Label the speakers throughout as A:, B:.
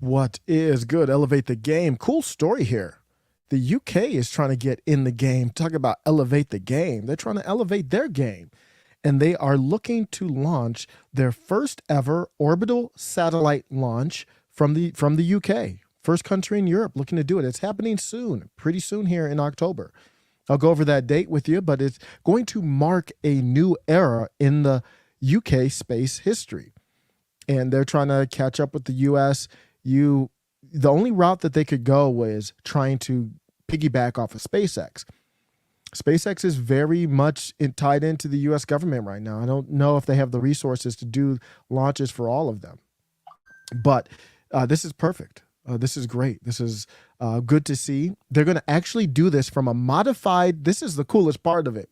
A: What is good? Elevate the game. Cool story here. The UK is trying to get in the game. Talk about elevate the game. They're trying to elevate their game. And they are looking to launch their first ever orbital satellite launch from the UK. First country in Europe looking to do it. It's happening soon, pretty soon here in October. I'll go over that date with you, but it's going to mark a new era in the UK space history. And they're trying to catch up with the US. The only route that they could go was trying to piggyback off of SpaceX. SpaceX is very much tied into the US government right now. I don't know if they have the resources to do launches for all of them, but this is perfect. This is great. This is good to see. They're going to actually do this from a modified, this is the coolest part of it,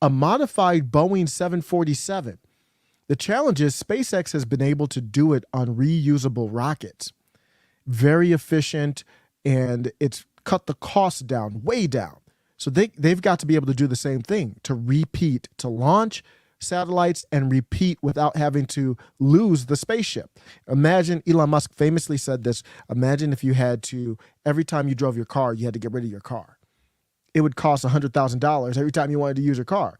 A: a modified Boeing 747. The challenge is SpaceX has been able to do it on reusable rockets. Very efficient, and it's cut the cost down, way down. So they've got to be able to do the same thing, to repeat, to launch satellites and repeat without having to lose the spaceship. Imagine, Elon Musk famously said this, imagine if you had to, every time you drove your car, you had to get rid of your car. It would cost $100,000 every time you wanted to use your car.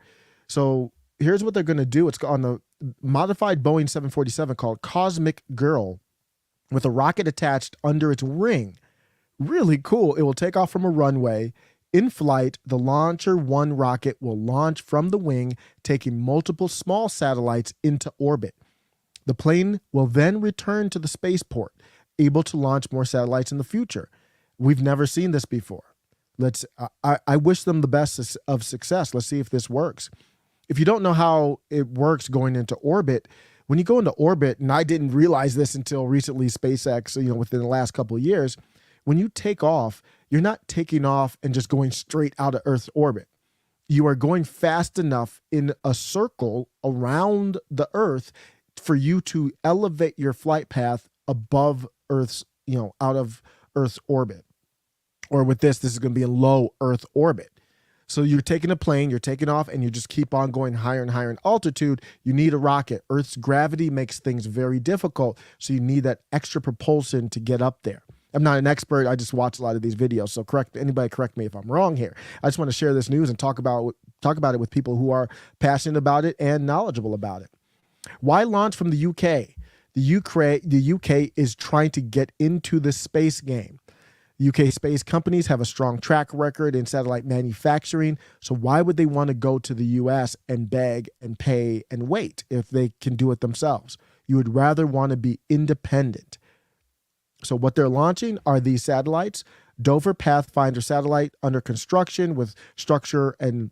A: So here's what they're going to do. It's on the modified Boeing 747 called Cosmic Girl with a rocket attached under its wing. Really cool. It will take off from a runway. In flight, the Launcher 1 rocket will launch from the wing, taking multiple small satellites into orbit. The plane will then return to the spaceport, able to launch more satellites in the future. We've never seen this before. I wish them the best of success. Let's see if this works. If you don't know how it works going into orbit, when you go into orbit, and I didn't realize this until recently, SpaceX, within the last couple of years, when you take off, you're not taking off and just going straight out of Earth's orbit. You are going fast enough in a circle around the Earth for you to elevate your flight path above Earth's, out of Earth's orbit. Or with this is going to be in low Earth orbit. So you're taking a plane, you're taking off, and you just keep on going higher and higher in altitude. You need a rocket. Earth's gravity makes things very difficult, so you need that extra propulsion to get up there. I'm not an expert. I just watch a lot of these videos, so correct me if I'm wrong here. I just want to share this news and talk about it with people who are passionate about it and knowledgeable about it. Why launch from the UK? The UK is trying to get into the space game. UK space companies have a strong track record in satellite manufacturing, so why would they want to go to the US and beg and pay and wait if they can do it themselves? You would rather want to be independent. So what they're launching are these satellites, Dover Pathfinder satellite under construction with structure and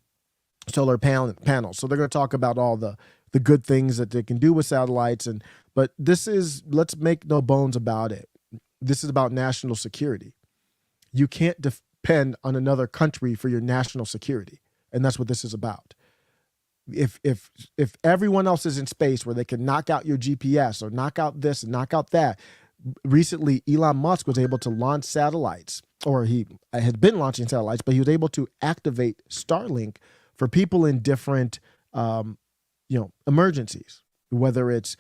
A: solar panels. So they're going to talk about all the good things that they can do with satellites. But this is, let's make no bones about it, this is about national security. You can't depend on another country for your national security. And that's what this is about. If everyone else is in space where they can knock out your GPS or knock out this and knock out that, recently Elon Musk was able to launch satellites, or he had been launching satellites, but he was able to activate Starlink for people in different emergencies, whether it's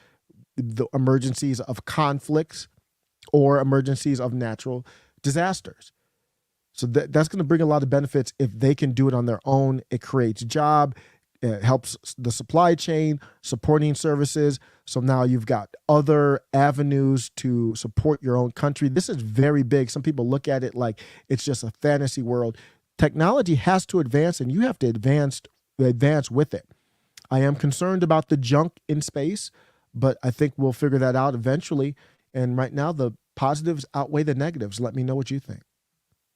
A: the emergencies of conflicts or emergencies of natural disasters. So that's going to bring a lot of benefits if they can do it on their own. It creates job, it helps the supply chain, supporting services. So now you've got other avenues to support your own country. This is very big. Some people look at it like it's just a fantasy world. Technology has to advance, and you have to advance with it. I am concerned about the junk in space, but I think we'll figure that out eventually. And right now, the positives outweigh the negatives. Let me know what you think.